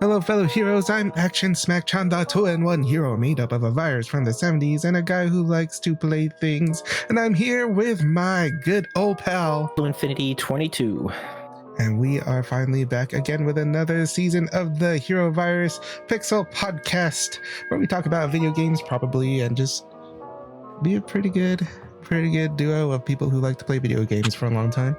Hello, fellow heroes. I'm Action Smacchan, the 2-in-1 hero made up of a virus from the 70s and a guy who likes to play things. And I'm here with my good old pal, Infinity 22. And we are finally back again with another season of the Hero Virus Pixel Podcast, where we talk about video games probably and just be a pretty good duo of people who like to play video games for a long time.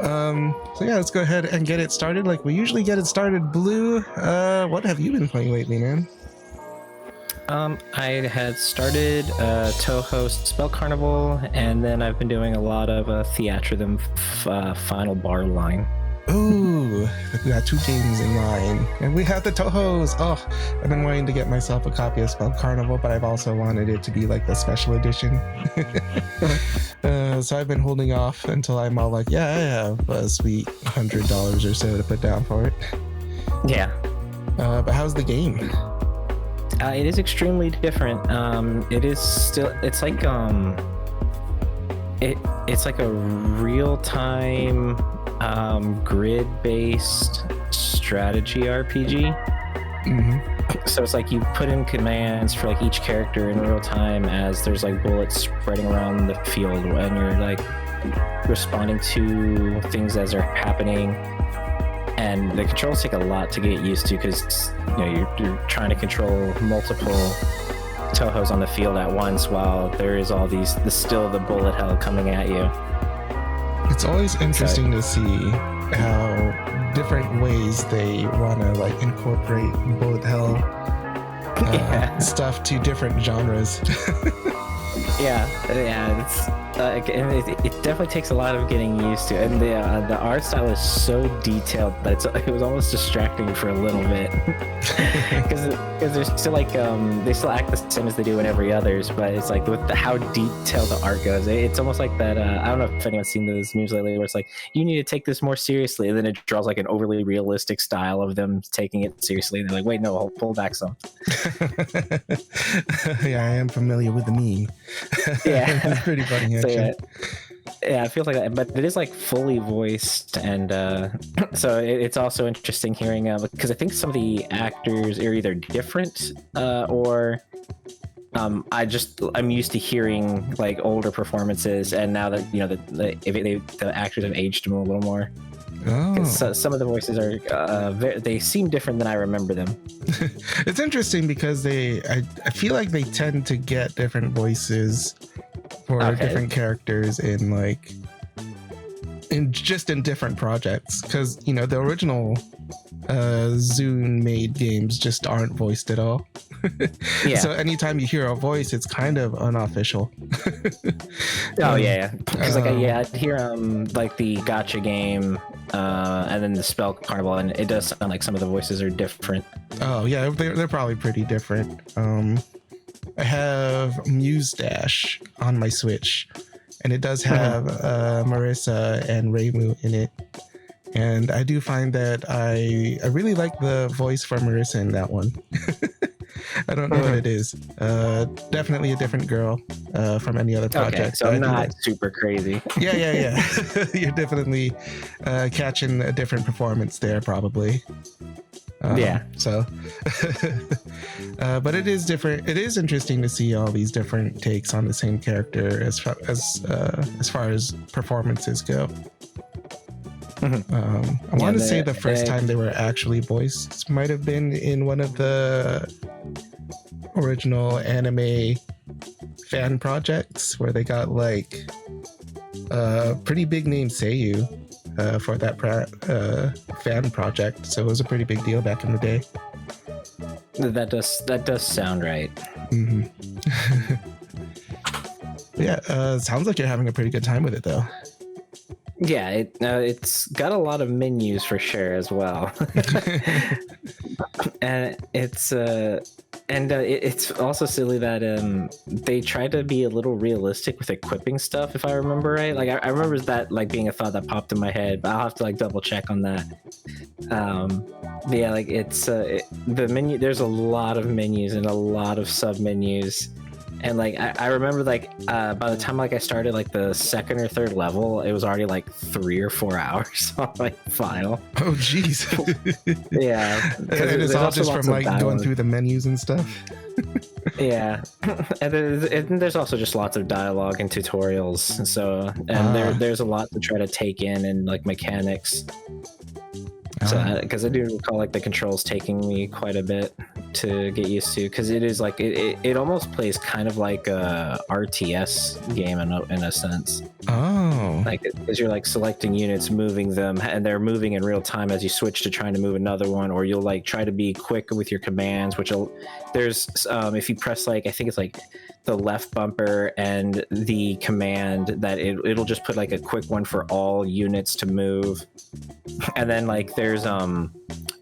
So yeah, let's go ahead and get it started like we usually get it started. Blue, what have you been playing lately, man? I had started Touhou's Spell Carnival, and then I've been doing a lot of Theatrhythm Final Bar line. Ooh, we got 2 games in line, and we have the Touhou's. Oh, I've been wanting to get myself a copy of Spell Carnival, but I've also wanted it to be like the special edition. So I've been holding off until I'm all like, yeah, I have a sweet $100 or so to put down for it. Yeah. But how's the game? It is extremely different. It is still. It's like it's like a real-time grid-based strategy RPG. Mm-hmm. So it's like you put in commands for like each character in real time as there's like bullets spreading around the field, and you're like responding to things as they're happening. And the controls take a lot to get used to because you're trying to control multiple Touhou's on the field at once while there is all still the bullet hell coming at you. It's always interesting to see how different ways they want to like incorporate bullet hell stuff to different genres. Yeah, it's and it definitely takes a lot of getting used to, and the art style is so detailed that it was almost distracting for a little bit because they're still like they still act the same as they do in every others, but it's like with how detailed the art goes, it's almost like that. I don't know if anyone's seen those memes lately where it's like you need to take this more seriously, and then it draws like an overly realistic style of them taking it seriously, and they're like, wait, no, I'll pull back some. Yeah, I am familiar with the meme. Yeah, it's pretty funny actually. So, yeah, it feels like that, but it is like fully voiced, and so it's also interesting hearing because I think some of the actors are either different or I'm used to hearing like older performances, and now that the actors have aged them a little more. Oh. So some of the voices are they seem different than I remember them. It's interesting because I feel like they tend to get different voices for different characters in different projects, because the original Zune made games just aren't voiced at all. Yeah. So anytime you hear a voice, it's kind of unofficial. Oh yeah, because I hear like the Gacha game and then the Spell Carnival, and it does sound like some of the voices are different. Oh yeah, they're probably pretty different. I have Muse Dash on my Switch, and it does have Marissa and Reimu in it. And I do find that I really like the voice for Marissa in that one. I don't know what it is. Definitely a different girl from any other project. Okay, so I'm not super crazy. Yeah. You're definitely catching a different performance there, probably. Yeah. So, but it is different. It is interesting to see all these different takes on the same character as far as performances go. I want to say the first time they were actually voiced might have been in one of the original anime fan projects where they got like a pretty big name Seiyu for that fan project. So it was a pretty big deal back in the day. That does sound right. Mm-hmm. Yeah, sounds like you're having a pretty good time with it though. Yeah, it's got a lot of menus for sure as well. And it's also silly that they try to be a little realistic with equipping stuff, if I remember right. Like I remember that like being a thought that popped in my head, but I'll have to like double check on that. But yeah, like it's the menu. There's a lot of menus and a lot of sub menus, And like I remember like by the time like I started like the second or third level, it was already like 3 or 4 hours on my file. Oh jeez. Yeah, And it's all just from like going through the menus and stuff. Yeah, and there's also just lots of dialogue and tutorials. So there's a lot to try to take in and like mechanics. So because I do recall like the controls taking me quite a bit to get used to, because it is like it almost plays kind of like a RTS game in a sense. Oh, like because you're like selecting units, moving them, and they're moving in real time as you switch to trying to move another one, or you'll like try to be quick with your commands, there's if you press like I think it's like the left bumper and the command that it'll just put like a quick one for all units to move. And then like there's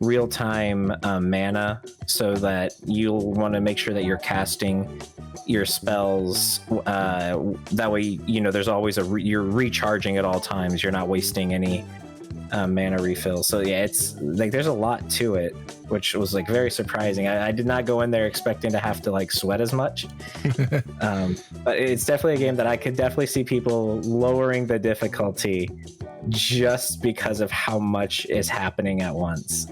real-time mana, so that you'll want to make sure that you're casting your spells that way, you know, there's always you're recharging at all times, you're not wasting any mana refill. So yeah, it's like there's a lot to it, which was like very surprising. I did not go in there expecting to have to like sweat as much. But it's definitely a game that I could definitely see people lowering the difficulty just because of how much is happening at once.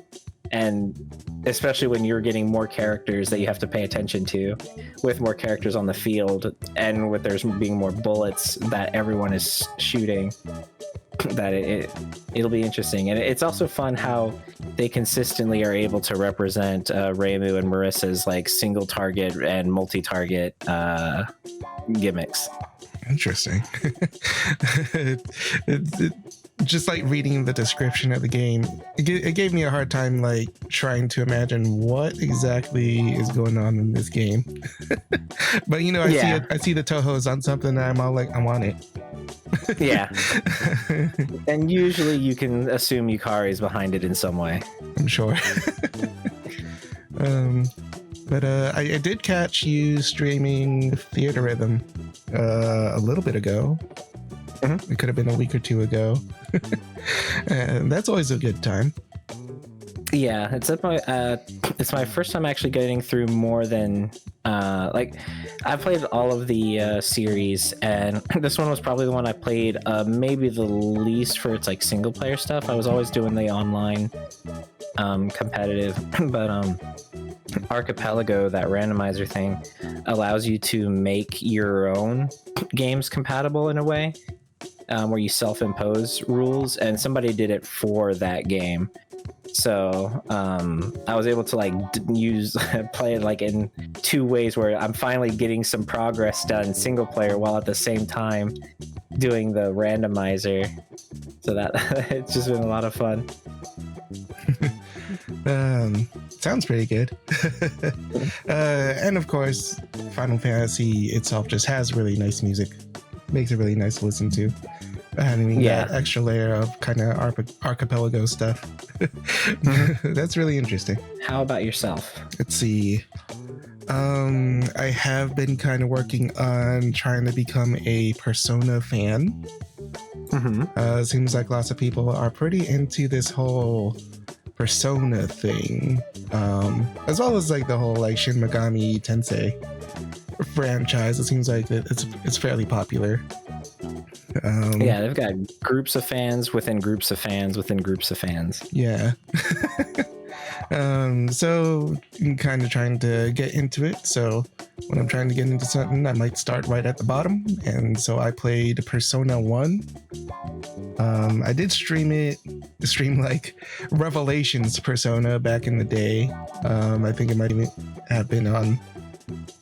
And especially when you're getting more characters that you have to pay attention to, with more characters on the field, and with there's being more bullets that everyone is shooting, that it'll be interesting. And it's also fun how they consistently are able to represent Reimu and Marissa's like single target and multi-target gimmicks. Interesting. Just like reading the description of the game, it gave me a hard time like trying to imagine what exactly is going on in this game. But you know, I see the Toho's on something and I'm all like, I want it. Yeah. And usually you can assume Yukari's behind it in some way. I'm sure. But I did catch you streaming Theater Rhythm a little bit ago. Mm-hmm. It could have been a week or two ago. And that's always a good time. Yeah, it's my first time actually getting through more than like I've played all of the series, and this one was probably the one I played maybe the least for its like single player stuff. I was always doing the online competitive, but Archipelago, that randomizer thing, allows you to make your own games compatible in a way, where you self-impose rules, and somebody did it for that game. So I was able to like play it like in two ways, where I'm finally getting some progress done single player while at the same time doing the randomizer. So that it's just been a lot of fun. Sounds pretty good. And of course, Final Fantasy itself just has really nice music. Makes it really nice to listen to. Having that extra layer of kind of archipelago stuff. That's really interesting. How about yourself? Let's see. I have been kind of working on trying to become a Persona fan. Mm-hmm. Seems like lots of people are pretty into this whole Persona thing, as well as like the whole like Shin Megami Tensei franchise. It seems like it's fairly popular. Yeah, they've got groups of fans within groups of fans within groups of fans. Yeah. So I'm kind of trying to get into it. So when I'm trying to get into something, I might start right at the bottom. And so I played Persona 1. I did stream like Revelations Persona back in the day. I think it might even have been on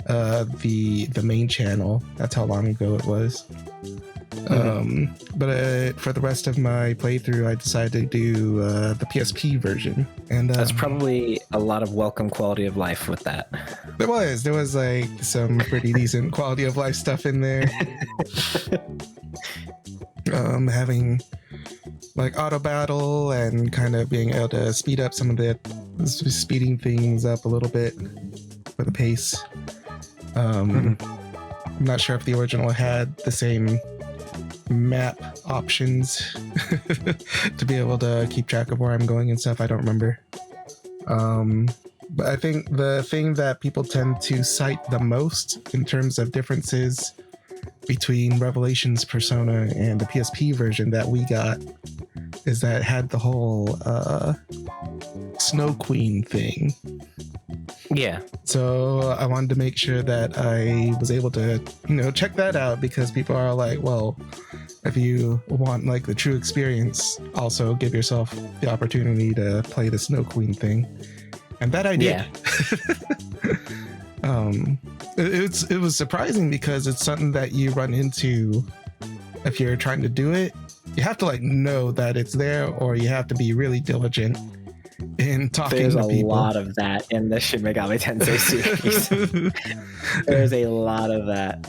the main channel. That's how long ago it was. But for the rest of my playthrough, I decided to do the PSP version, and that's probably a lot of welcome quality of life with that. There was like some pretty decent quality of life stuff in there. Having like auto battle and kind of being able to speed up some of the speeding things up a little bit for the pace. I'm not sure if the original had the same map options to be able to keep track of where I'm going and stuff. I don't remember. But I think the thing that people tend to cite the most in terms of differences between Revelations Persona and the PSP version that we got is that it had the whole Snow Queen thing. Yeah. So I wanted to make sure that I was able to, check that out, because people are like, well, if you want like the true experience, also give yourself the opportunity to play the Snow Queen thing. And that I did. Yeah. It was surprising because it's something that you run into if you're trying to do it. You have to like know that it's there, or you have to be really diligent in talking There's to people. There's a lot of that in the Shin Megami Tensei series. There's a lot of that,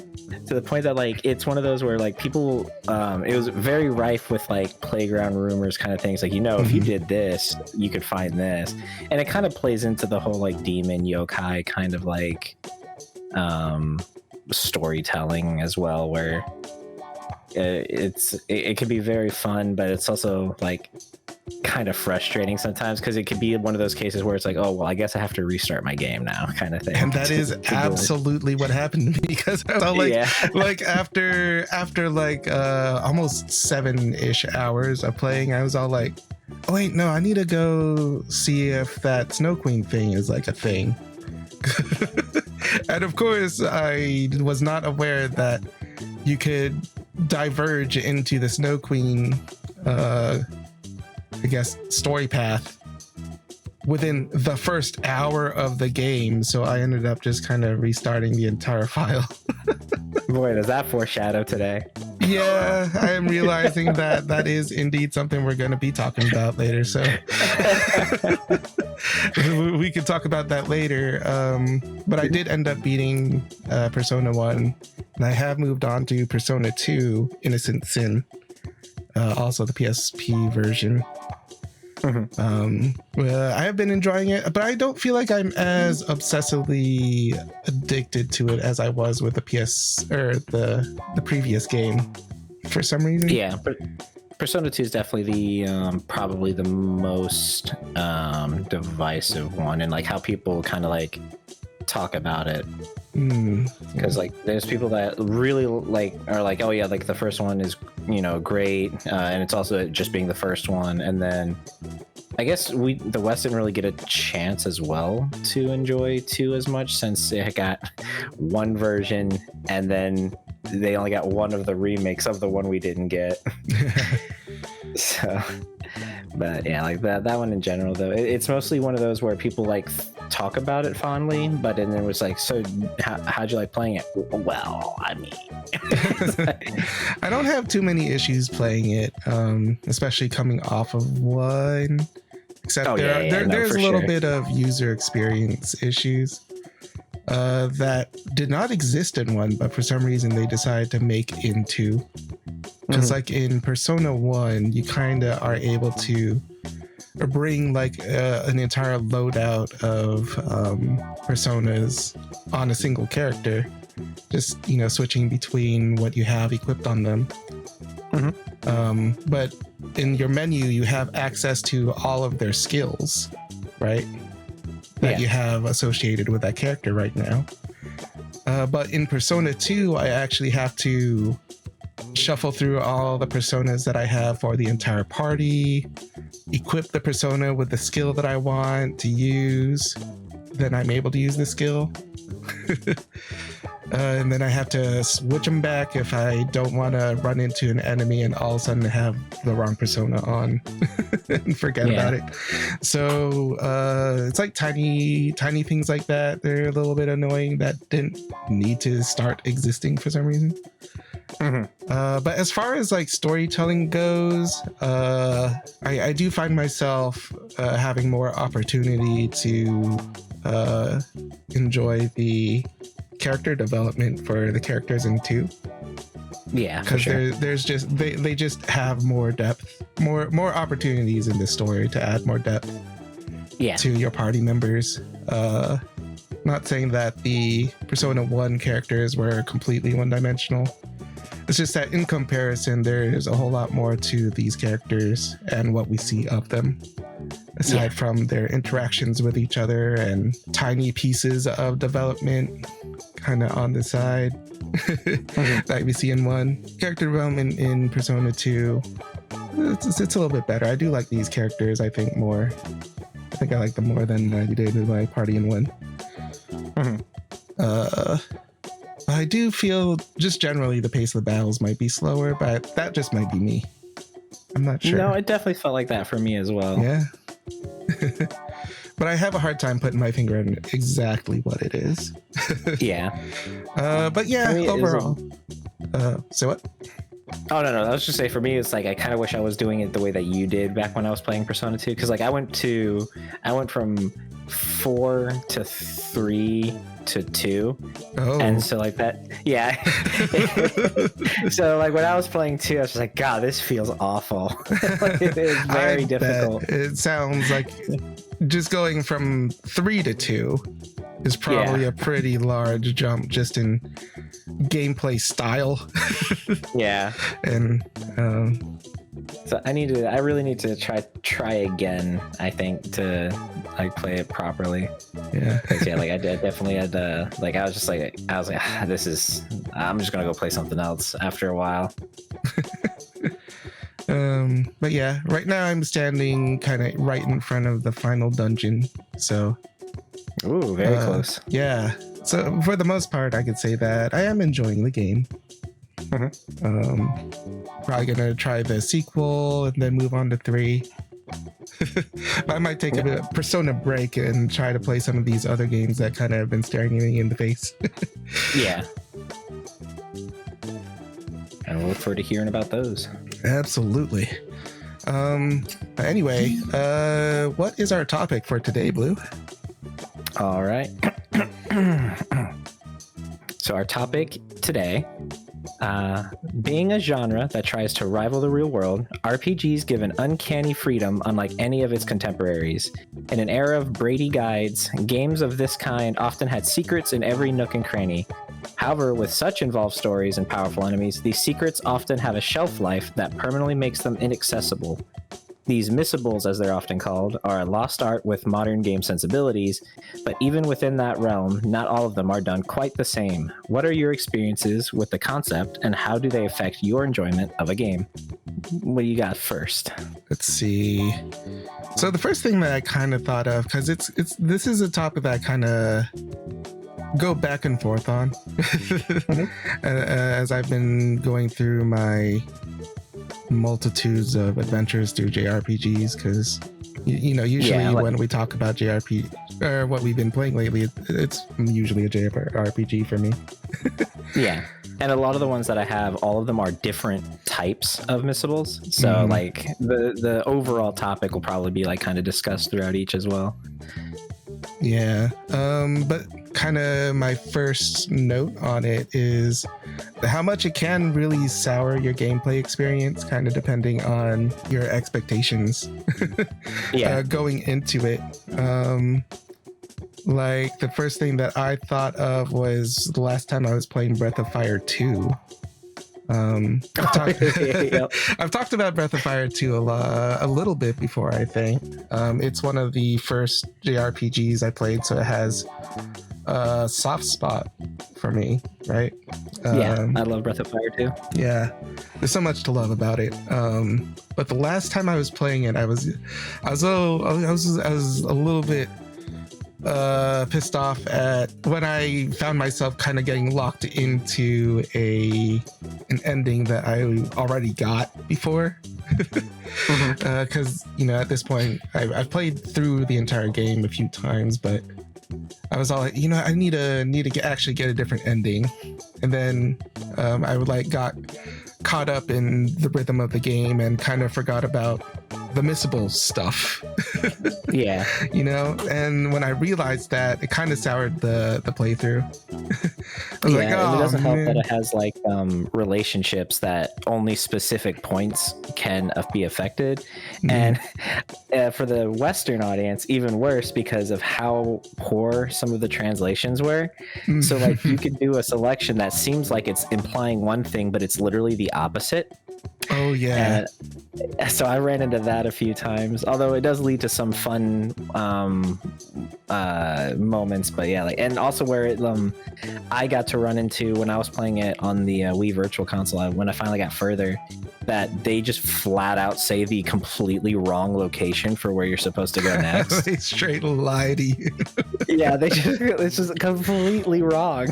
to the point that like it's one of those where like people it was very rife with like playground rumors kind of things, like, if you did this you could find this, and it kind of plays into the whole like demon yokai kind of like storytelling as well, where it can be very fun, but it's also like kind of frustrating sometimes, because it could be one of those cases where it's like, oh well, I guess I have to restart my game now kind of thing. And that is absolutely what happened to me, because I was like, like after like almost 7-ish hours of playing, I was all like, oh wait, no, I need to go see if that Snow Queen thing is like a thing. And of course I was not aware that you could diverge into the Snow Queen I guess story path within the first hour of the game, so I ended up just kind of restarting the entire file. Boy, does that foreshadow today. Yeah, I am realizing that is indeed something we're going to be talking about later, so we could talk about that later. But I did end up beating Persona 1, and I have moved on to Persona 2 Innocent Sin, also the PSP version. I have been enjoying it, but I don't feel like I'm as obsessively addicted to it as I was with the the previous game for some reason. Yeah, but Persona 2 is definitely the probably the most divisive one, and like how people kind of like talk about it. Because like there's people that really like are like, oh yeah, like the first one is great, and it's also just being the first one, and then I guess the West didn't really get a chance as well to enjoy 2 as much, since it got one version and then they only got one of the remakes of the one we didn't get. So, but yeah, like that one in general though, it's mostly one of those where people like talk about it fondly, but then it was like, so how'd you like playing it? Well, I mean, I don't have too many issues playing it, especially coming off of 1, except there's a little bit of user experience issues that did not exist in 1, but for some reason they decided to make in 2. Because like in Persona 1, you kind of are able to bring like an entire loadout of personas on a single character, just switching between what you have equipped on them. But in your menu you have access to all of their skills, right, that you have associated with that character right now. But in Persona 2 I actually have to shuffle through all the personas that I have for the entire party, equip the persona with the skill that I want to use, then I'm able to use the skill. And then I have to switch them back if I don't want to run into an enemy and all of a sudden have the wrong persona on and forget about it. So it's like tiny things like that. They're a little bit annoying that didn't need to start existing for some reason. But as far as like storytelling goes, I do find myself having more opportunity to enjoy the character development for the characters in 2. Yeah, because there's just they just have more depth, more opportunities in this story to add more depth to your party members. Not saying that the Persona 1 characters were completely one-dimensional. It's just that in comparison, there's a whole lot more to these characters and what we see of them aside from their interactions with each other and tiny pieces of development kind of on the side that we see in one. Character development in Persona 2, it's a little bit better. I do like these characters, I think, more. I think I like them more than I did with my party in 1. I do feel just generally the pace of the battles might be slower, but that just might be me. I'm not sure. No, it definitely felt like that for me as well. Yeah. But I have a hard time putting my finger on exactly what it is. Yeah. But yeah, overall. So what? Oh, no. I was just saying, for me, it's like I kind of wish I was doing it the way that you did back when I was playing Persona 2. Because like I went from 4 to 3 to 2. Oh. And so like that, yeah. So like when I was playing 2, I was just like, God, this feels awful. Like, it is very difficult. It sounds like just going from 3 to 2 is probably a pretty large jump just in gameplay style. Yeah. And so I really need to try again, I think, to like play it properly. Yeah. Yeah, like I definitely had like I was like I'm just gonna go play something else after a while. But yeah, right now I'm standing kind of right in front of the final dungeon, so Ooh, very close. Yeah, so for the most part I could say that I am enjoying the game. Probably gonna try the sequel and then move on to 3. But I might take a bit of Persona break and try to play some of these other games that kind of have been staring me in the face. Yeah. And we'll look forward to hearing about those. Absolutely. Anyway, what is our topic for today, Blue? All right. So our topic today, being a genre that tries to rival the real world, RPGs give an uncanny freedom unlike any of its contemporaries. In an era of Brady guides, games of this kind often had secrets in every nook and cranny. However, with such involved stories and powerful enemies, these secrets often have a shelf life that permanently makes them inaccessible. These missables, as they're often called, are a lost art with modern game sensibilities, but even within that realm, not all of them are done quite the same. What are your experiences with the concept, and how do they affect your enjoyment of a game? What do you got first? Let's see. So the first thing that I kind of thought of, because this is a topic that I kind of go back and forth on as I've been going through my multitudes of adventures through JRPGs, because usually when we talk about JRPG or what we've been playing lately, it's usually a JRPG for me. Yeah, and a lot of the ones that I have, all of them are different types of missables, so like the overall topic will probably be like kind of discussed throughout each as well. Yeah, but kind of my first note on it is how much it can really sour your gameplay experience, kind of depending on your expectations going into it. Like the first thing that I thought of was the last time I was playing Breath of Fire 2. I've talked about Breath of Fire 2 a little bit before, I think. It's one of the first JRPGs I played, so it has a soft spot for me, right? I love Breath of Fire 2. Yeah, there's so much to love about it. But the last time I was playing it, I was a little bit pissed off at when I found myself kind of getting locked into an ending that I already got before. Because at this point I've played through the entire game a few times, but I was all like, I need to actually get a different ending, and then I would got caught up in the rhythm of the game and kind of forgot about the missable stuff. Yeah. And when I realized that, it kind of soured the playthrough. I was it doesn't help man. that it has relationships that only specific points can be affected. And for the Western audience, even worse because of how poor some of the translations were. So you could do a selection that seems like it's implying one thing, but it's literally the opposite. Oh yeah. So I ran into that a few times, although it does lead to some fun moments. But yeah, like, and also where it I got to run into when I was playing it on the Wii Virtual Console, when I finally got further, that they just flat out say the completely wrong location for where you're supposed to go next. They straight lie to you. Yeah, it's just completely wrong.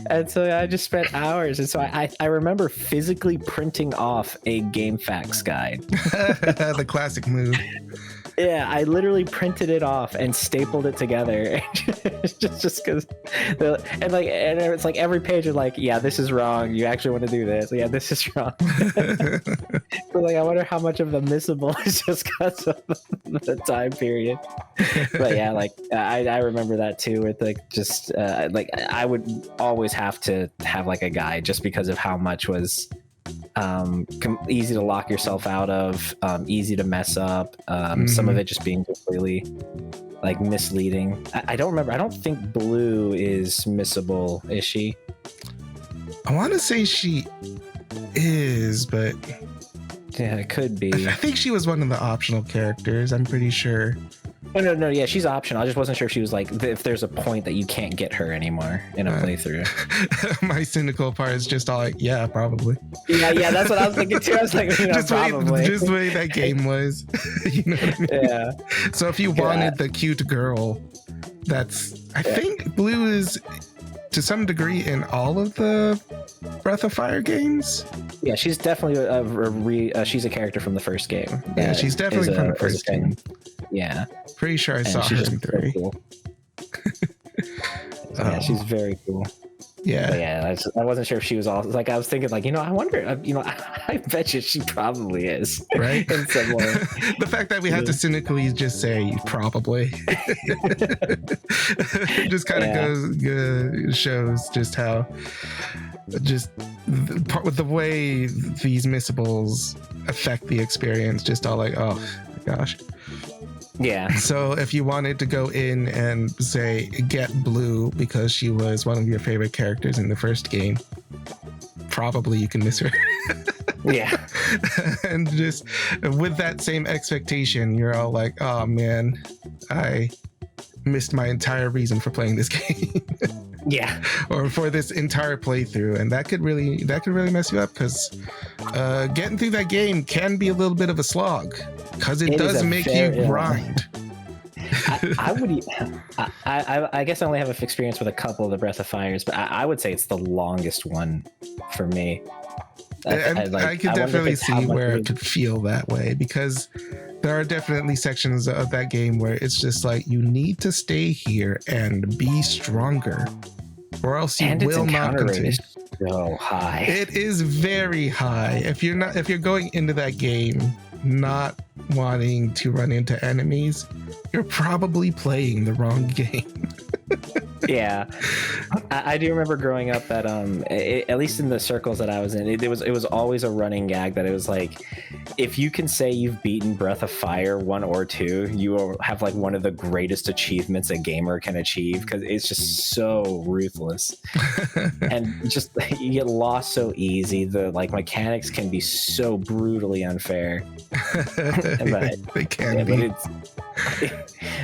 And so I just spent hours, and so I remember physically printing off a GameFAQs guide. The classic move. Yeah, I literally printed it off and stapled it together, just because. And it's like every page is like, yeah, this is wrong. You actually want to do this? Yeah, this is wrong. But like, I wonder how much of the missable is just because of the time period. But yeah, like I remember that too. With like just like I would always have to have like a guide just because of how much was easy to lock yourself out of, easy to mess up, some of it just being completely like misleading. I don't remember. I don't think Blue is missable, is she? I want to say she is, but yeah, it could be. I think she was one of the optional characters. I'm pretty sure. Oh, no, yeah, she's optional. I just wasn't sure if she was like, if there's a point that you can't get her anymore in a playthrough. My cynical part is just all like, yeah, probably. Yeah, that's what I was thinking too. I was like, probably. Just the way that game was. You know what I mean? Yeah. So if you wanted the cute girl, I think Blue is to some degree in all of the Breath of Fire games. Yeah, she's definitely she's a character from the first game. Yeah, she's definitely from the first game. Yeah. Pretty sure I saw her in 3. Cool. Yeah, she's very cool. Yeah. But yeah, I wasn't sure if she was all like, I was thinking like, I wonder, I bet you she probably is. Right? In some way. The fact that we had to cynically just say probably just kind of shows just how with the way these missables affect the experience, just all like, oh my gosh. Yeah. So if you wanted to go in and say get Blue because she was one of your favorite characters in the first game, probably you can miss her. Yeah. And just with that same expectation, you're all like, oh man, I missed my entire reason for playing this game. Yeah. Or for this entire playthrough, and that could really mess you up, because getting through that game can be a little bit of a slog, because it does make you grind. I guess I only have experience with a couple of the Breath of Fires, but I would say it's the longest one for me. I could definitely see where it could feel that way, because there are definitely sections of that game where it's just like, you need to stay here and be stronger, or else you will not continue. So high. It is very high. If you're going into that game not wanting to run into enemies, you're probably playing the wrong game. Yeah, I do remember growing up that at least in the circles that I was in, it was always a running gag that it was like, if you can say you've beaten Breath of Fire 1 or 2, you will have like one of the greatest achievements a gamer can achieve, because it's just so ruthless. And just you get lost so easy. The like mechanics can be so brutally unfair. They can be.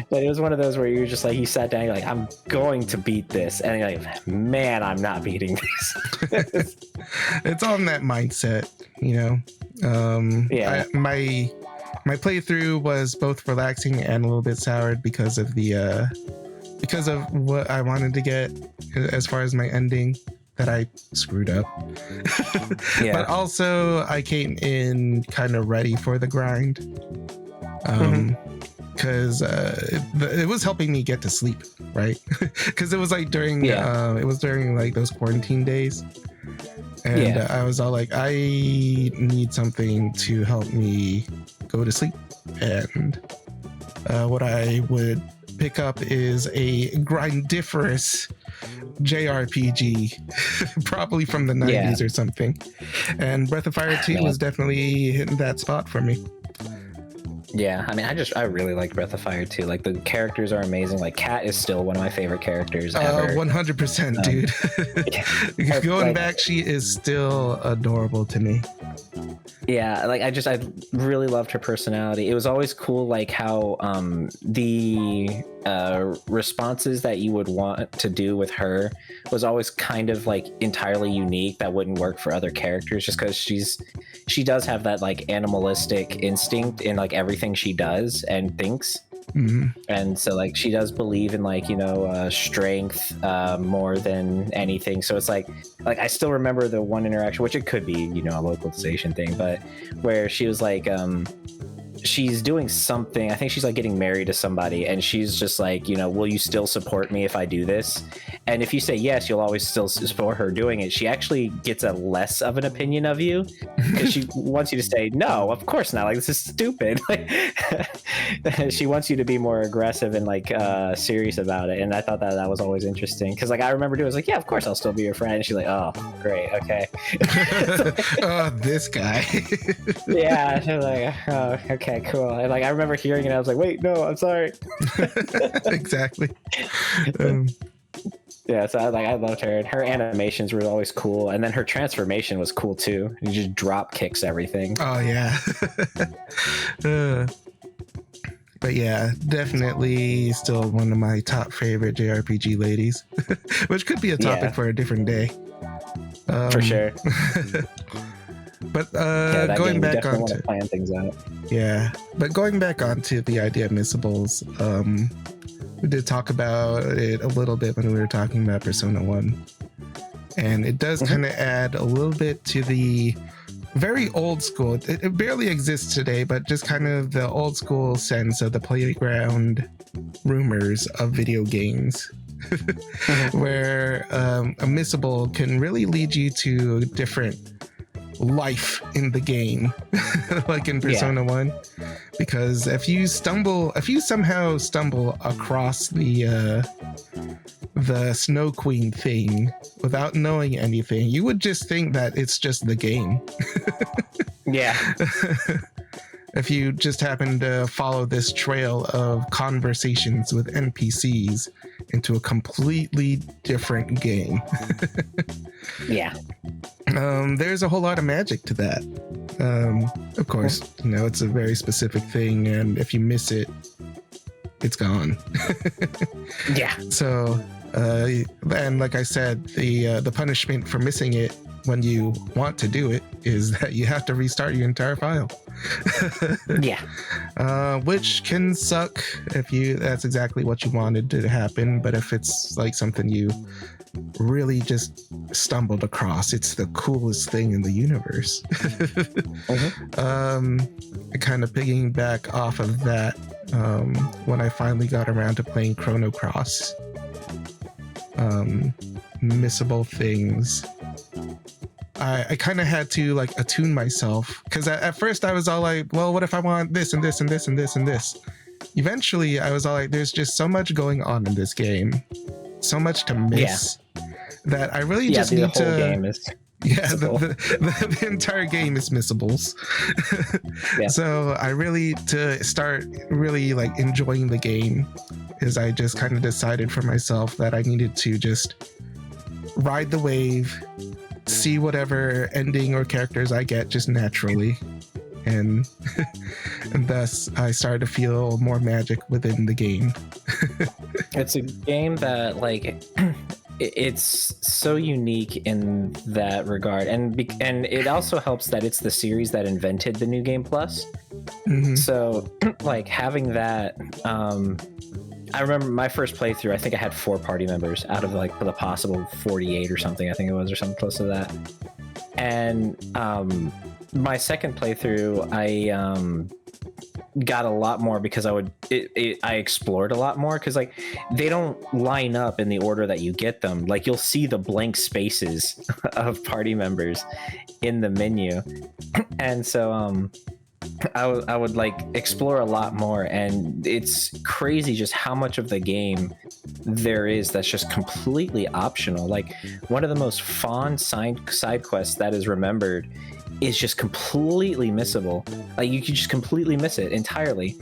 But it was one of those where you're just like, you sat down, you're like, I'm going to beat this, and you're like, man, I'm not beating this. It's on that mindset, you know. Yeah. My playthrough was both relaxing and a little bit soured because of what I wanted to get as far as my ending that I screwed up. Yeah. But also I came in kind of ready for the grind. Because it was helping me get to sleep, right? Because it was like during like those quarantine days, and I was all like, I need something to help me go to sleep, and what I would pick up is a grindiferous JRPG, probably from the 90s or something, and Breath of Fire 2 was definitely hitting that spot for me. Yeah, I mean, I really like Breath of Fire 2. Like, the characters are amazing. Like, Kat is still one of my favorite characters ever. 100%, dude. Going back, she is still adorable to me. Yeah, like I really loved her personality. It was always cool, like how the responses that you would want to do with her was always kind of like entirely unique, that wouldn't work for other characters, just because she does have that like animalistic instinct in like everything she does and thinks. Mm-hmm. And so like she does believe in like, you know, strength more than anything. So it's like I still remember the one interaction, which it could be, you know, a localization thing, but where she was like she's doing something, I think she's like getting married to somebody, and she's just like, you know, will you still support me if I do this? And if you say yes, you'll always still support her doing it. She actually gets a less of an opinion of you, because she wants you to say no, of course not, like this is stupid. Like she wants you to be more aggressive and like serious about it. And I thought that was always interesting, because like I remember doing, I was like, yeah, of course I'll still be your friend. And she's like, oh great, okay. Oh, this guy. Yeah, she was like, oh okay, cool. And like I remember hearing it, I was like, wait, no, I'm sorry. Exactly. Yeah, so I loved her, and her animations were always cool, and then her transformation was cool too. You just drop kicks everything. Oh yeah. But yeah, definitely still one of my top favorite JRPG ladies, which could be a topic for a different day. For sure. But going back on to plan things out. Yeah, but going back onto the idea of missables, we did talk about it a little bit when we were talking about Persona 1. And it does kind of add a little bit to the very old school. It barely exists today, but just kind of the old school sense of the playground rumors of video games. Where a missable can really lead you to a different life in the game, like in Persona 1. Because if you somehow stumble across the Snow Queen thing without knowing anything, you would just think that it's just the game. Yeah. If you just happen to follow this trail of conversations with NPCs into a completely different game. Yeah. There's a whole lot of magic to that. Of course, you know, it's a very specific thing, and if you miss it, it's gone. Yeah. So, and like I said, the punishment for missing it when you want to do it is that you have to restart your entire file. Yeah. Which can suck if that's exactly what you wanted to happen, but if it's like something you really just stumbled across, it's the coolest thing in the universe. Kind of piggyback off of that, when I finally got around to playing Chrono Cross, missable things, I kind of had to like attune myself, because at first I was all like, well, what if I want this and this and this and this and this? Eventually I was all like, there's just so much going on in this game, so much to miss, that I really just need to. Game is the entire game is missables. So I really, to start really like enjoying the game, is I just kind of decided for myself that I needed to just ride the wave, see whatever ending or characters I get just naturally, and and thus I started to feel more magic within the game. It's a game that like it's so unique in that regard, and it also helps that it's the series that invented the New Game Plus. So like having that, I remember my first playthrough, I think I had 4 party members out of like the possible 48 or something, I think it was, or something close to that. And my second playthrough, I got a lot more, because I explored a lot more, because like they don't line up in the order that you get them. Like you'll see the blank spaces of party members in the menu. And so I would like explore a lot more, and it's crazy just how much of the game there is that's just completely optional. Like one of the most fun side quests that is remembered is just completely missable. Like you can just completely miss it entirely.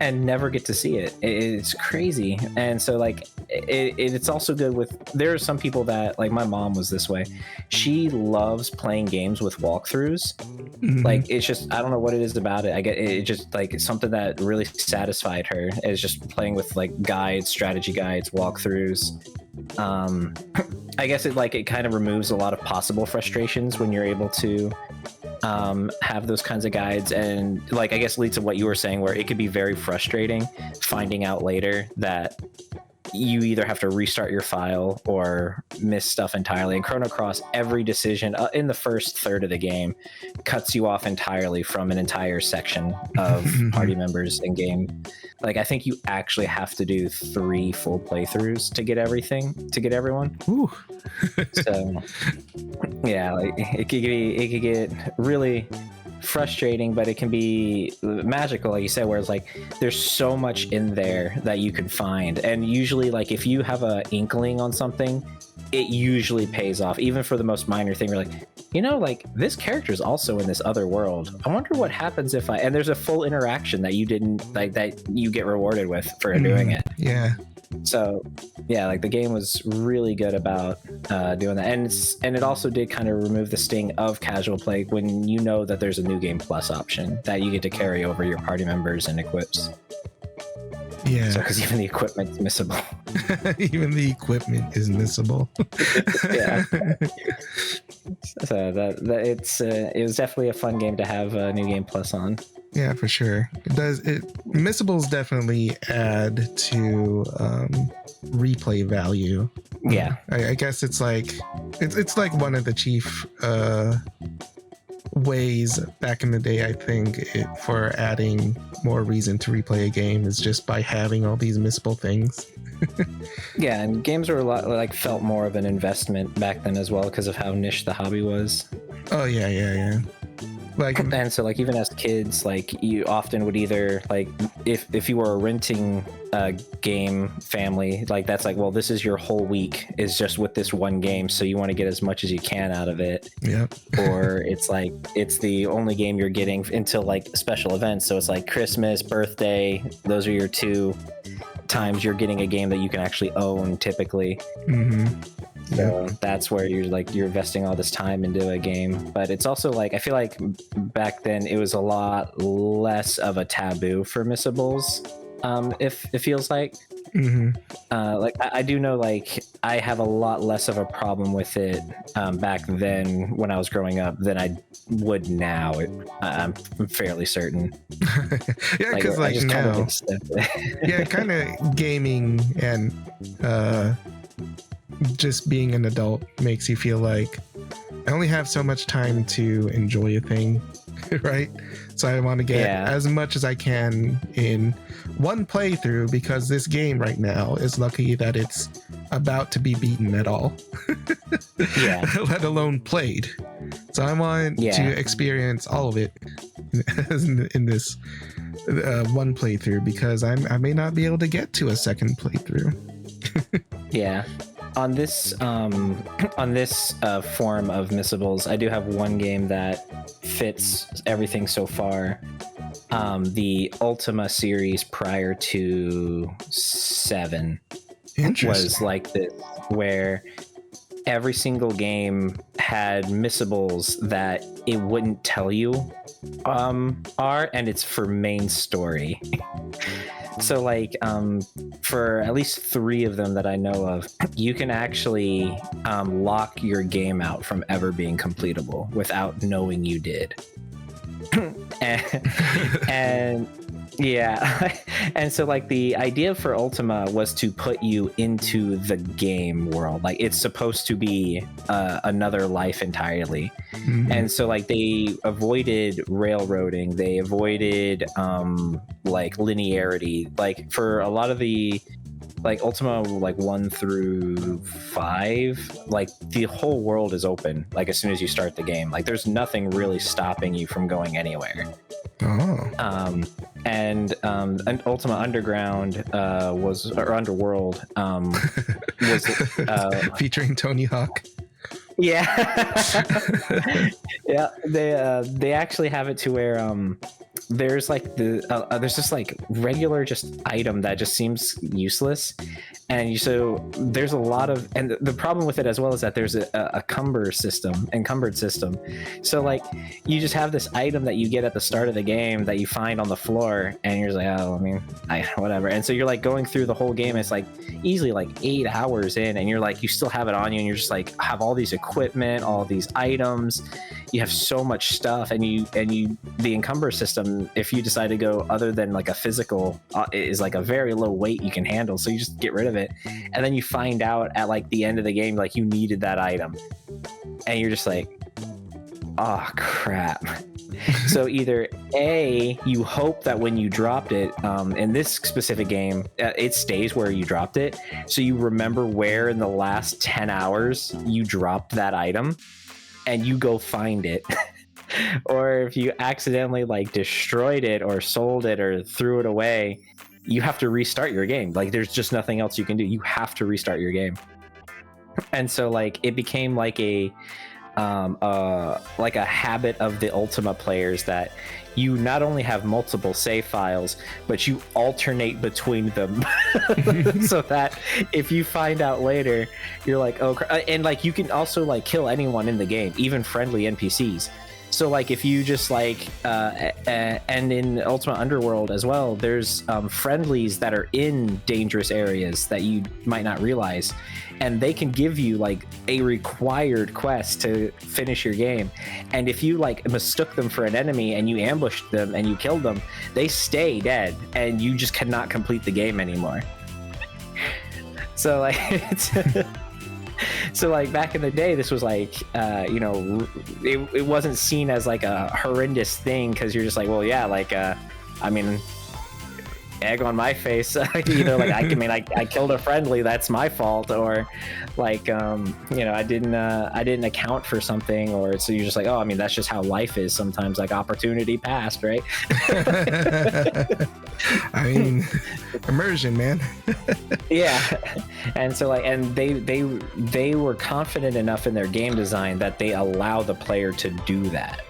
and never get to see it. It's crazy. And so like it's also good with, there are some people that, like my mom was this way. She loves playing games with walkthroughs. Like it's just, I don't know what it is about it. I get it, just like it's something that really satisfied her, is just playing with like guides, strategy guides, walkthroughs. I guess it kind of removes a lot of possible frustrations when you're able to have those kinds of guides, and like I guess leads to what you were saying, where it could be very frustrating finding out later that you either have to restart your file or miss stuff entirely. And Chrono Cross, every decision in the first third of the game cuts you off entirely from an entire section of party members in game. Like I think you actually have to do 3 full playthroughs to get everyone. Ooh. So yeah, like it could get really frustrating, but it can be magical, like you said, where it's like there's so much in there that you can find. And usually like if you have a inkling on something, it usually pays off, even for the most minor thing. You're like, you know, like this character is also in this other world. I wonder what happens if and there's a full interaction that you didn't like, that you get rewarded with for doing it. Yeah. So yeah, like the game was really good about doing that, and it also did kind of remove the sting of casual play when you know that there's a new game plus option that you get to carry over your party members and equips. Yeah, because even the equipment's missable. Even the equipment is missable. Yeah. So it was definitely a fun game to have a new game plus on. Yeah, for sure. Missables definitely add to replay value. Yeah. I guess it's like one of the chief ways back in the day, I think, for adding more reason to replay a game is just by having all these missable things. Yeah, and games were a lot like felt more of an investment back then as well because of how niche the hobby was. Oh yeah. Like, and so like even as kids, like you often would either like if you were a renting game family, like that's like, well, this is your whole week is just with this one game, so you want to get as much as you can out of it. Yeah. Or it's like it's the only game you're getting until like special events, so it's like Christmas, birthday, those are your 2 times you're getting a game that you can actually own typically. So that's where you're investing all this time into a game. But it's also like, I feel like back then it was a lot less of a taboo for missables. If it feels like, like I do know, like I have a lot less of a problem with it back then when I was growing up than I would now. I'm fairly certain. Yeah, because like now, yeah, kind of gaming and just being an adult makes you feel like I only have so much time to enjoy a thing, right? So I want to get as much as I can in one playthrough, because this game right now is lucky that it's about to be beaten at all. Yeah. Let alone played. So I want to experience all of it in this one playthrough, because I may not be able to get to a second playthrough. Yeah. On this form of missables, I do have one game that fits everything so far. The Ultima series prior to 7 was like this, where every single game had missables that it wouldn't tell you are, and it's for main story. So like for at least 3 of them that I know of, you can actually lock your game out from ever being completable without knowing you did. and yeah, and so like the idea for Ultima was to put you into the game world. Like it's supposed to be another life entirely. And so like they avoided railroading, they avoided like linearity. Like for a lot of the like Ultima like 1 through 5, like the whole world is open like as soon as you start the game. Like there's nothing really stopping you from going anywhere. And Ultima Underground or Underworld was featuring Tony Hawk. Yeah. Yeah, they actually have it to where there's like there's this like regular just item that just seems useless, and so there's a lot of, and the problem with it as well is that there's a encumbered system. So like you just have this item that you get at the start of the game that you find on the floor, and you're just like, oh, I mean, whatever. And so you're like going through the whole game. It's like easily like 8 hours in, and you're like, you still have it on you, and you're just like have all these equipment, all these items. You have so much stuff, and the encumber system, if you decide to go other than like a physical, is like a very low weight you can handle. So you just get rid of it, and then you find out at like the end of the game like you needed that item, and you're just like, oh crap. So either A, you hope that when you dropped it, in this specific game, it stays where you dropped it, so you remember where in the last 10 hours you dropped that item, and you go find it. Or if you accidentally like destroyed it or sold it or threw it away, you have to restart your game. Like there's just nothing else you can do. You have to restart your game. And so like it became like a habit of the Ultima players that you not only have multiple save files, but you alternate between them. So that if you find out later, you're like, oh, and like you can also like kill anyone in the game, even friendly NPCs. So like if you just like and in Ultima Underworld as well, there's friendlies that are in dangerous areas that you might not realize, and they can give you like a required quest to finish your game. And if you like mistook them for an enemy and you ambushed them and you killed them, they stay dead and you just cannot complete the game anymore. So like it's so like back in the day, this was like it wasn't seen as like a horrendous thing, because you're just like, well, yeah, like I mean, egg on my face. Either like I killed a friendly, that's my fault, or like I didn't account for something, or so you're just like, oh, I mean, that's just how life is sometimes, like opportunity passed, right? I mean, immersion, man. Yeah. And so like, and they were confident enough in their game design that they allow the player to do that,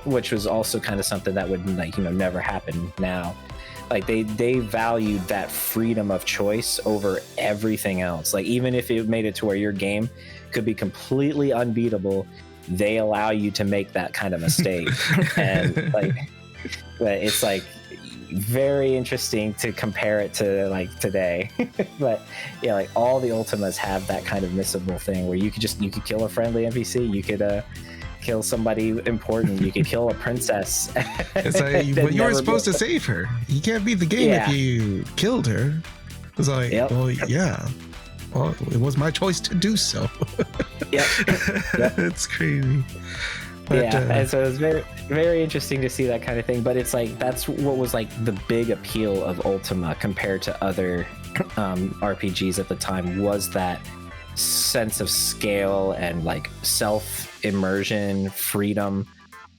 which was also kind of something that would like never happen now. Like they valued that freedom of choice over everything else. Like even if it made it to where your game could be completely unbeatable, they allow you to make that kind of mistake. And like, but it's like very interesting to compare it to like today. But yeah, like all the Ultimas have that kind of missable thing where you could kill a friendly NPC, you could kill somebody important, you could kill a princess. It's like, but you were supposed to save her. You can't beat the game if you killed her. It's like, well, yeah. Well, it was my choice to do so. Yep. It's crazy. But, and so it's very, very interesting to see that kind of thing. But it's like that's what was like the big appeal of Ultima compared to other RPGs at the time, was that sense of scale and like self-immersion, freedom,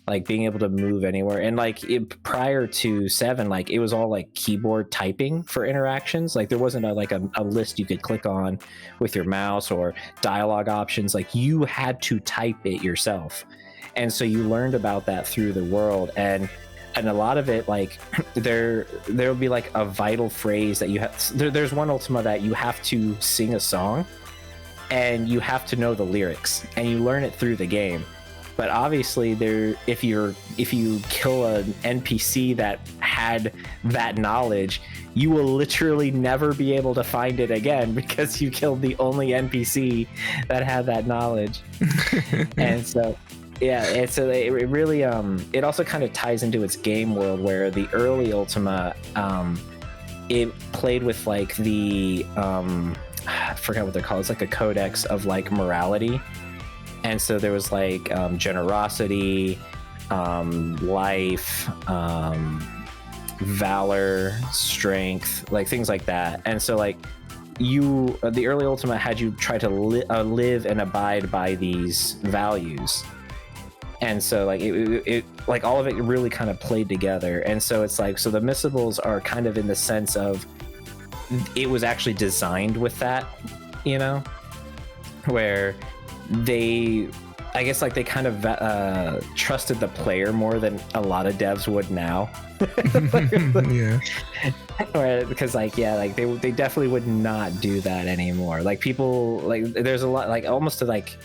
like being able to move anywhere. And like prior to 7, like it was all like keyboard typing for interactions. Like there wasn't a list you could click on with your mouse or dialogue options. Like you had to type it yourself. And so you learned about that through the world, and a lot of it, like there'll be like a vital phrase that you have. There's one Ultima that you have to sing a song, and you have to know the lyrics, and you learn it through the game. But obviously, if you kill an NPC that had that knowledge, you will literally never be able to find it again because you killed the only NPC that had that knowledge. And so. Yeah, it really it also kind of ties into its game world, where the early Ultima it played with like the I forgot what they're called. It's like a codex of like morality, and so there was like generosity, life, valor, strength, like things like that. And so like the early Ultima had you try to live and abide by these values. And so like it like all of it really kind of played together. And so it's like, so the missables are kind of in the sense of it was actually designed with that, where they I guess like they kind of trusted the player more than a lot of devs would now. Yeah. Because like they definitely would not do that anymore. Like people like there's a lot like almost to like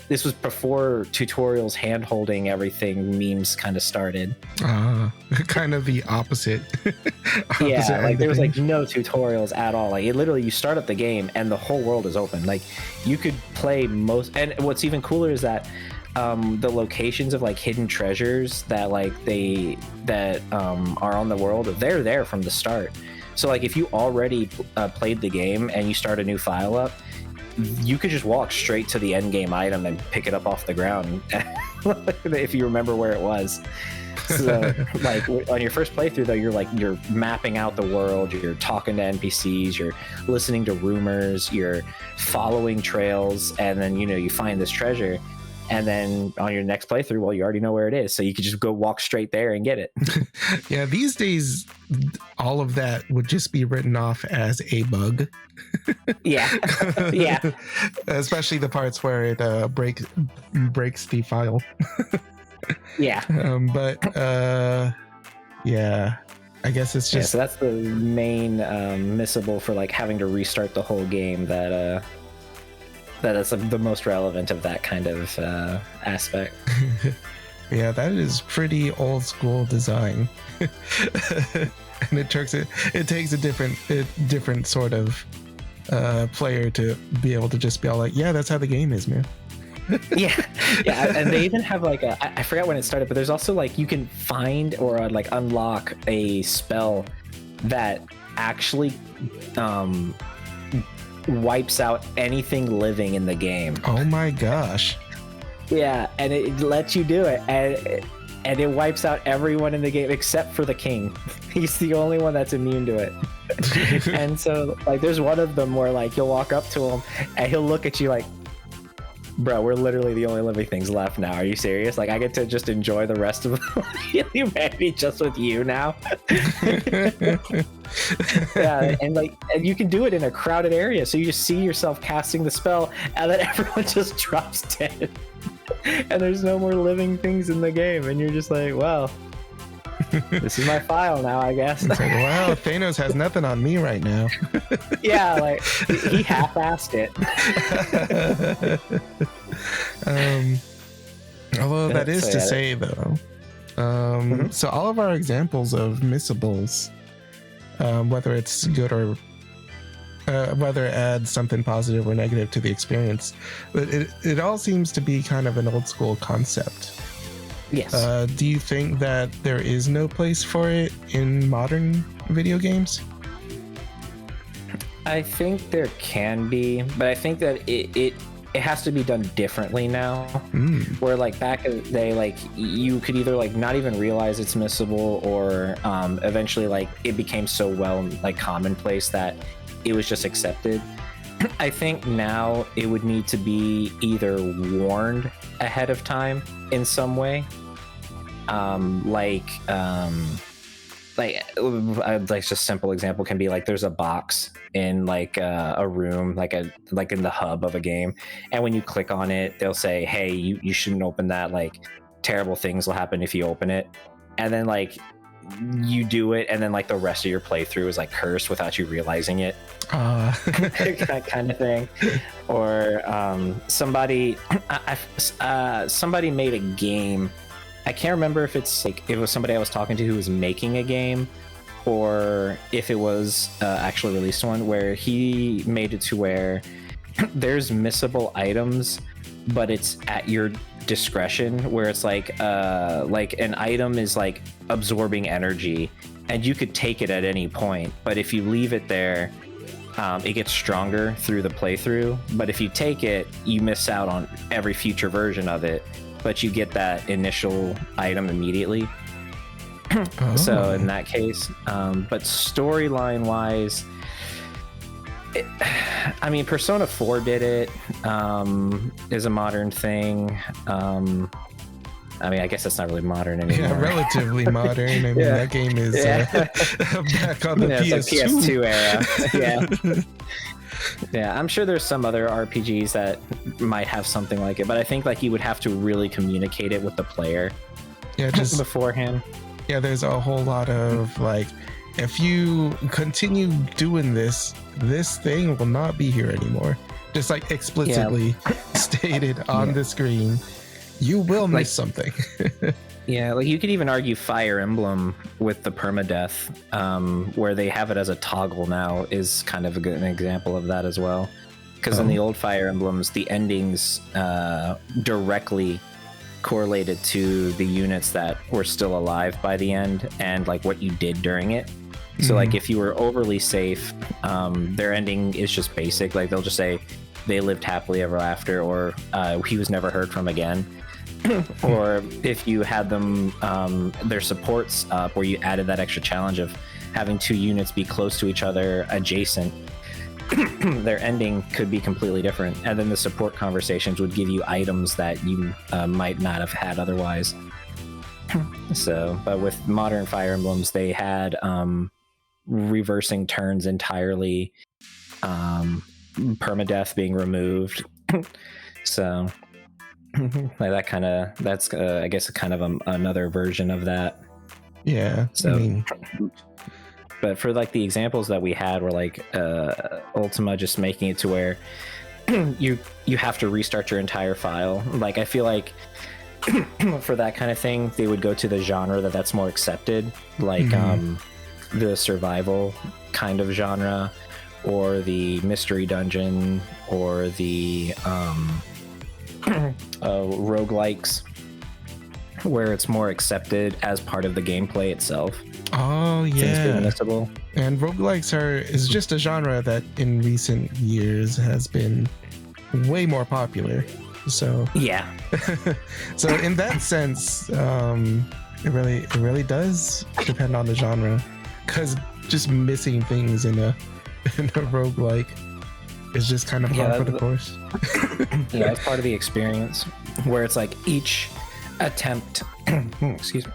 this was before tutorials hand holding everything memes kind of started. Kind of the opposite. Yeah, like there was like no tutorials at all. Like it literally you start up the game and the whole world is open. Like you could play most, and what's even cooler is that the locations of like hidden treasures that like are on the world, they're there from the start. So like if you already played the game and you start a new file up, you could just walk straight to the end game item and pick it up off the ground if you remember where it was. So like on your first playthrough though, you're mapping out the world, you're talking to NPCs, you're listening to rumors, you're following trails, and then you find this treasure. And then on your next playthrough, well, you already know where it is, so you could just go walk straight there and get it. Yeah, these days, all of that would just be written off as a bug. Yeah, yeah. Especially the parts where it breaks the file. Yeah. Yeah, I guess it's just. So that's the main missable for like having to restart the whole game. That is the most relevant of that kind of aspect. Yeah, that is pretty old school design. And it takes a different sort of player to be able to just be all like, yeah, that's how the game is, man. Yeah, and they even have like I forgot when it started, but there's also like you can find or like unlock a spell that actually wipes out anything living in the game. Oh my gosh. Yeah, and it lets you do it, and it wipes out everyone in the game except for the king. He's the only one that's immune to it. And so like there's one of them where like you'll walk up to him and he'll look at you like, bro, we're literally the only living things left now. Are you serious? Like I get to just enjoy the rest of humanity just with you now. Yeah, and you can do it in a crowded area, so you just see yourself casting the spell and then everyone just drops dead and there's no more living things in the game, and you're just like, well, this is my file now, I guess. It's like, wow, Thanos has nothing on me right now. Yeah, like he half-assed it. Although that is to say though, so all of our examples of missables, whether it's good or whether it adds something positive or negative to the experience, but it all seems to be kind of an old school concept. Yes. Do you think that there is no place for it in modern video games? I think there can be, but I think that it has to be done differently now. Where like back in the day, like you could either like not even realize it's missable, or eventually like it became so like commonplace that it was just accepted. I think now it would need to be either warned ahead of time in some way. Like just a simple example can be like there's a box in like a room, like in the hub of a game, and when you click on it, they'll say, hey, you shouldn't open that, like terrible things will happen if you open it. And then like you do it, and then like the rest of your playthrough is like cursed without you realizing it. That kind of thing. Or somebody made a game. I can't remember if it's like it was somebody I was talking to who was making a game, or if it was actually released one, where he made it to where there's missable items, but it's at your discretion, where it's like an item is like absorbing energy and you could take it at any point, but if you leave it there, it gets stronger through the playthrough. But if you take it, you miss out on every future version of it, but you get that initial item immediately. So in that case, but storyline wise, I mean, Persona 4 did it, is a modern thing. I mean, I guess that's not really modern anymore. Yeah, relatively modern. I mean, that game is back on the PS2. It's like PS2 era. Yeah. Yeah, I'm sure there's some other RPGs that might have something like it, but I think like you would have to really communicate it with the player just beforehand. Yeah, there's a whole lot of like, if you continue doing this thing will not be here anymore. Just like explicitly stated on the screen, you will miss something. Yeah, like you could even argue Fire Emblem with the permadeath, where they have it as a toggle now, is kind of an example of that as well. Because in the old Fire Emblems, the endings directly correlated to the units that were still alive by the end and like what you did during it. So like if you were overly safe, their ending is just basic. Like they'll just say they lived happily ever after, or he was never heard from again. Or if you had them their supports up, where you added that extra challenge of having two units be close to each other adjacent, their ending could be completely different. And then the support conversations would give you items that you might not have had otherwise. So, but with modern Fire Emblems, they had reversing turns entirely, permadeath being removed. So like that's I guess kind of another version of that. Yeah. So but for like the examples that we had were like Ultima just making it to where you have to restart your entire file. Like I feel like for that kind of thing they would go to the genre that's more accepted, like the survival kind of genre, or the mystery dungeon, or the roguelikes, where it's more accepted as part of the gameplay itself. Oh yeah, missable. And roguelikes is just a genre that in recent years has been way more popular. So yeah. So in that sense, it really does depend on the genre, because just missing things in a roguelike is just kind of par for the course. Yeah, it's part of the experience, where it's like each attempt excuse me,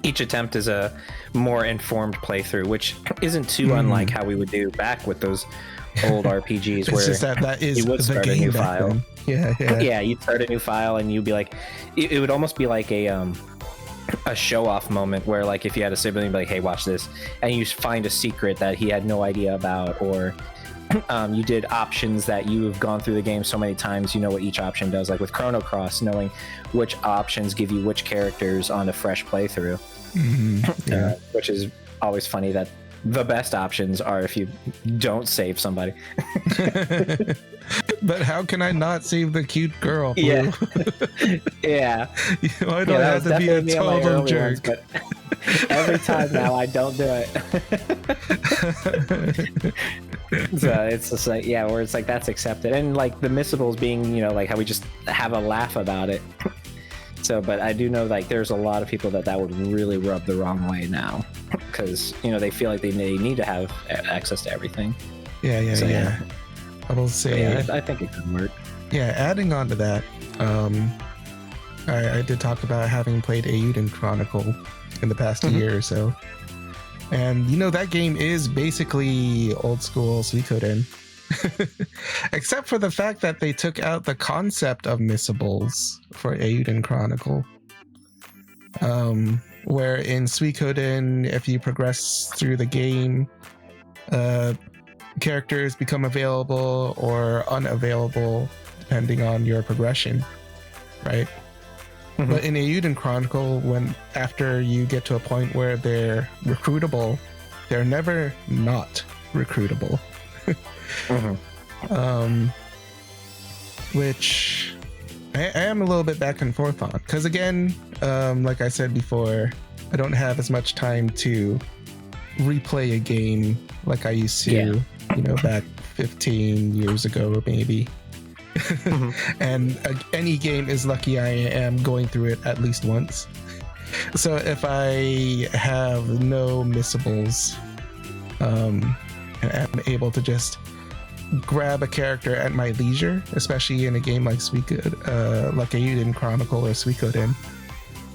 each attempt is a more informed playthrough, which isn't too unlike how we would do back with those old RPGs. Where just that is you would the start game a new back file then. Yeah you'd start a new file and you'd be like, it would almost be like a show off moment, where like if you had a sibling, you'd be like, hey, watch this, and you find a secret that he had no idea about, or you did options that you've gone through the game so many times, you know what each option does, like with Chrono Cross, knowing which options give you which characters on a fresh playthrough. Which is always funny that the best options are if you don't save somebody. But how can I not save the cute girl? Yeah. Yeah. Why do I have to be a total jerk? But every time now I don't do it. So it's just like, yeah, where it's like that's accepted. And like the missables being, you know, like how we just have a laugh about it. So, but I do know like there's a lot of people that would really rub the wrong way now, because, you know, they feel like they need to have access to everything. Yeah. I will say, yeah, I think it could work. Yeah, adding on to that, I did talk about having played Eiyuden Chronicle in the past year or so. And, you know, that game is basically old school Suikoden. Except for the fact that they took out the concept of missables for Eiyuden Chronicle. Where in Suikoden, if you progress through the game, characters become available or unavailable depending on your progression, right? But in Eiyuden Chronicle, when after you get to a point where they're recruitable, they're never not recruitable. Which I am a little bit back and forth on, because again, like I said before, I don't have as much time to replay a game like I used to, you know, back 15 years ago maybe. And any game is lucky I am going through it at least once. So if I have no missables, and I'm able to just grab a character at my leisure, especially in a game like like Eiyuden Chronicle or Suikoden,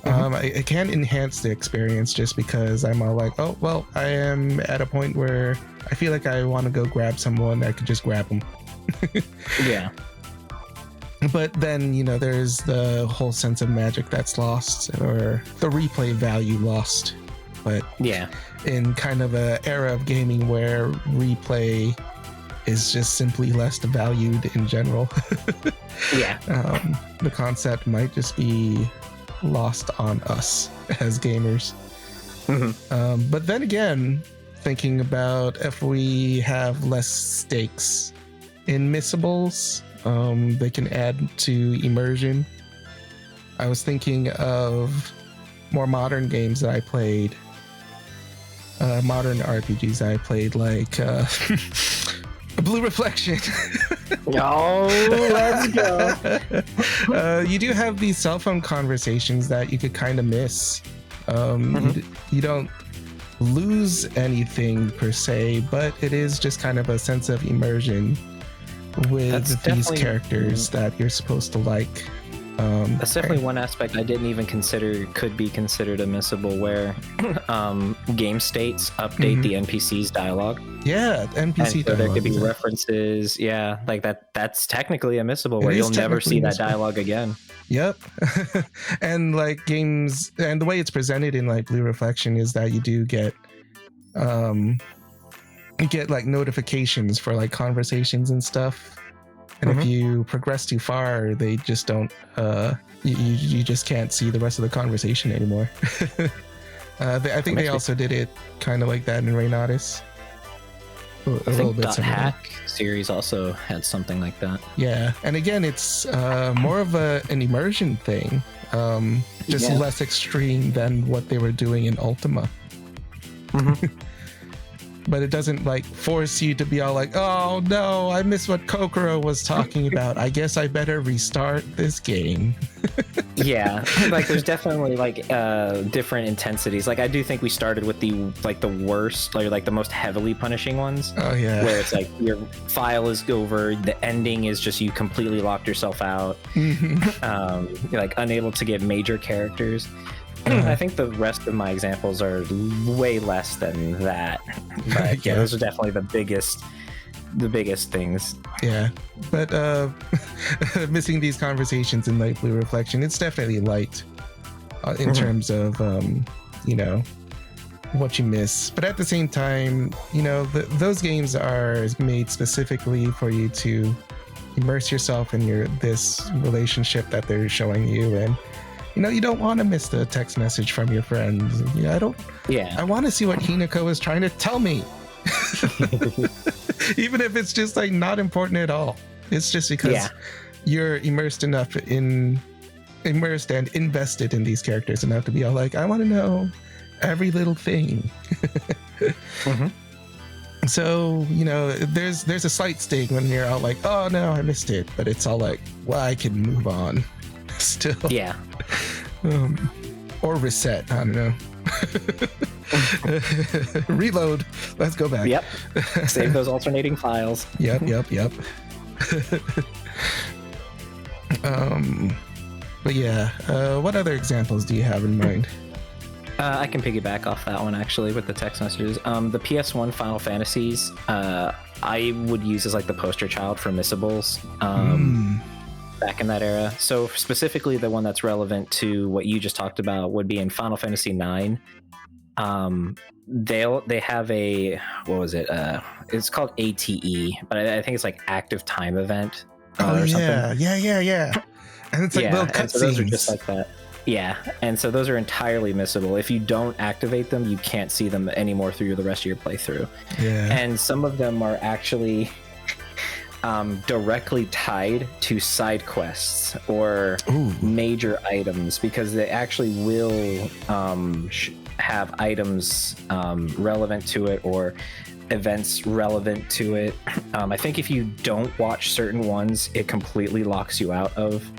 it can enhance the experience, just because I'm all like, oh well, I am at a point where I feel like I want to go grab someone, I could just grab them. Yeah. But then, you know, there's the whole sense of magic that's lost, or the replay value lost. But Yeah. in kind of an era of gaming where replay is just simply less valued in general, Yeah. the concept might just be lost on us as gamers. But then again, thinking about if we have less stakes in missables, they can add to immersion. I was thinking of more modern games that I played, modern RPGs I played, like Blue Reflection. Oh, let's go. You do have these cell phone conversations that you could kind of miss. You don't lose anything per se, but it is just kind of a sense of immersion with these characters that you're supposed to like. That's definitely one aspect I didn't even consider could be considered a missable, where game states update the NPC's dialogue. Yeah, NPC so dialogue. There could be references, yeah, like that. That's technically a missable, where you'll never see that dialogue again. Yep. And like games, and the way it's presented in like Blue Reflection is that you do get like notifications for like conversations and stuff. And if you progress too far, they just don't, you just can't see the rest of the conversation anymore. I think they also did it kind of like that in Reynatis. I think .hack series also had something like that. Yeah, and again, it's more of an immersion thing, just less extreme than what they were doing in Ultima. But it doesn't like force you to be all like, oh no, I missed what Kokoro was talking about. I guess I better restart this game. Yeah, like there's definitely like different intensities. Like I do think we started with the worst, like the most heavily punishing ones. Oh yeah, where it's like your file is over, the ending is just you completely locked yourself out. You're like unable to get major characters. I think the rest of my examples are way less than that. But yeah, those are definitely the biggest things. Yeah, but missing these conversations in Light Blue Reflection, it's definitely light in terms of you know, what you miss. But at the same time, you know, those games are made specifically for you to immerse yourself in this relationship that they're showing you, and you know, you don't want to miss the text message from your friends. I want to see what Hinako is trying to tell me. Even if it's just like not important at all. It's just because you're immersed and invested in these characters enough to be all like, I want to know every little thing. So, you know, there's a slight sting when you're all like, oh no, I missed it. But it's all like, well, I can move on still. Yeah. Or reset, I don't know. Reload. Let's go back. Yep. Save those alternating files. Yep. But yeah, what other examples do you have in mind? I can piggyback off that one actually with the text messages. The PS1 Final Fantasies, I would use as like the poster child for missables. Back in that era. So specifically the one that's relevant to what you just talked about would be in Final Fantasy IX. They have a, what was it? It's called ATE, but I think it's like active time event. Something. Yeah. And it's like little cutscenes. So those are just like that. Yeah, and so those are entirely missable. If you don't activate them, you can't see them anymore through the rest of your playthrough. Yeah. And some of them are actually directly tied to side quests or major items, because they actually will have items relevant to it or events relevant to it. I think if you don't watch certain ones, it completely locks you out of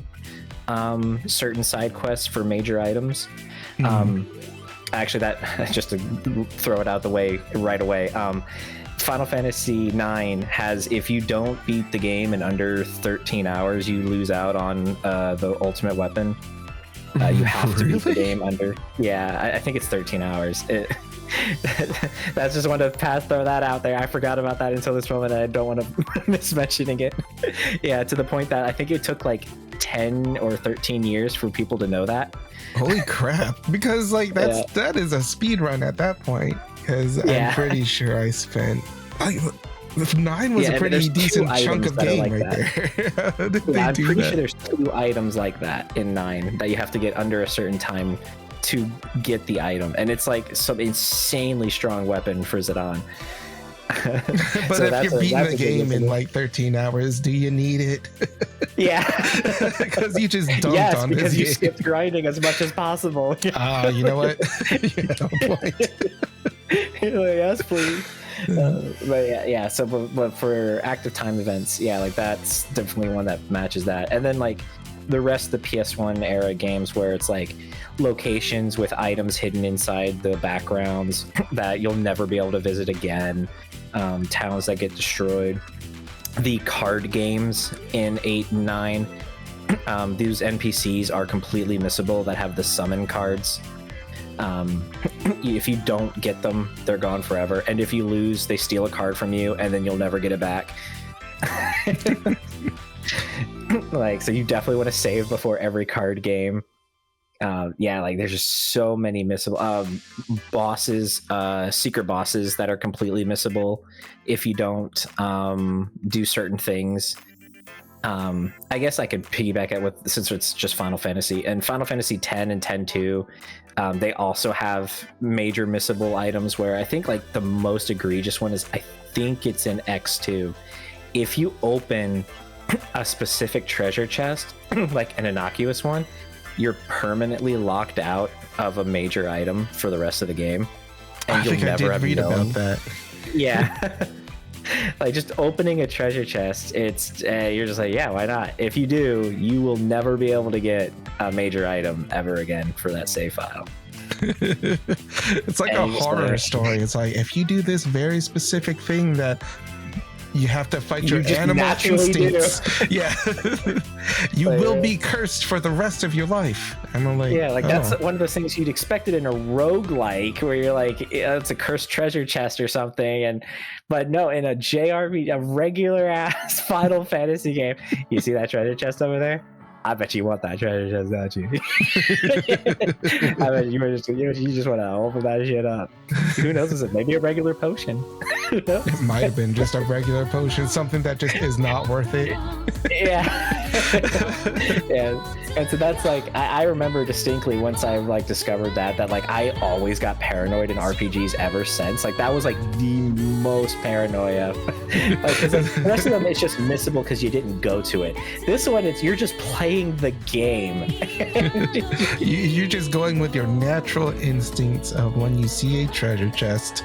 certain side quests for major items. Actually, that just to throw it out the way right away, Final Fantasy IX has, if you don't beat the game in under 13 hours, you lose out on the ultimate weapon. You have to beat the game under, I think it's 13 hours. That's just want to throw that out there. I forgot about that until this moment, and I don't want to miss mentioning it. Yeah, to the point that I think it took like 10 or 13 years for people to know that. Holy crap! Because like that is a speed run at that point. Because I'm pretty sure I spent. 9 was a pretty decent chunk of game like there. I'm pretty sure there's 2 items like that in 9 that you have to get under a certain time to get the item, and it's like some insanely strong weapon for Zidane. But so if you're beating the game in like 13 hours, do you need it? Yeah, because you just dumped on because this you game. skipped grinding as much as possible. You know what? You got a point. You're like, yes, please. But yeah. So, but for active time events, like that's definitely one that matches that. And then like the rest of the PS1 era games where it's like locations with items hidden inside the backgrounds that you'll never be able to visit again, towns that get destroyed. The card games in 8 and 9, these NPCs are completely missable that have the summon cards. If you don't get them, they're gone forever, and if you lose, they steal a card from you and then you'll never get it back. Like, so you definitely want to save before every card game. Like there's just so many missable bosses, secret bosses that are completely missable if you don't do certain things. I guess I could piggyback it with, since it's just Final Fantasy, and Final Fantasy X and X-2, they also have major missable items where I think like the most egregious one is, I think it's in X2. If you open a specific treasure chest, like an innocuous one, you're permanently locked out of a major item for the rest of the game, and you'll never have known about that. Yeah. Like just opening a treasure chest, it's you're just like, yeah, why not? If you do, you will never be able to get a major item ever again for that save file. It's like a horror story. It's like, if you do this very specific thing that you have to fight your animal instincts. Yeah. You will be cursed for the rest of your life. And I'm like, that's one of those things you'd expect it in a roguelike where you're like, it's a cursed treasure chest or something. But no, in a JRPG, a regular ass Final Fantasy game, you see that treasure chest over there? I bet you want that treasure chest, don't you? I bet you just want to open that shit up. Who knows? Is it maybe a regular potion? It might have been just a regular potion, something that just is not worth it. Yeah. And so that's like, I remember distinctly once I like discovered that like I always got paranoid in RPGs ever since. Like that was like the most paranoia. Like, cause the rest of them, it's just missable because you didn't go to it. This one, you're just playing the game. You're just going with your natural instincts of when you see a treasure chest.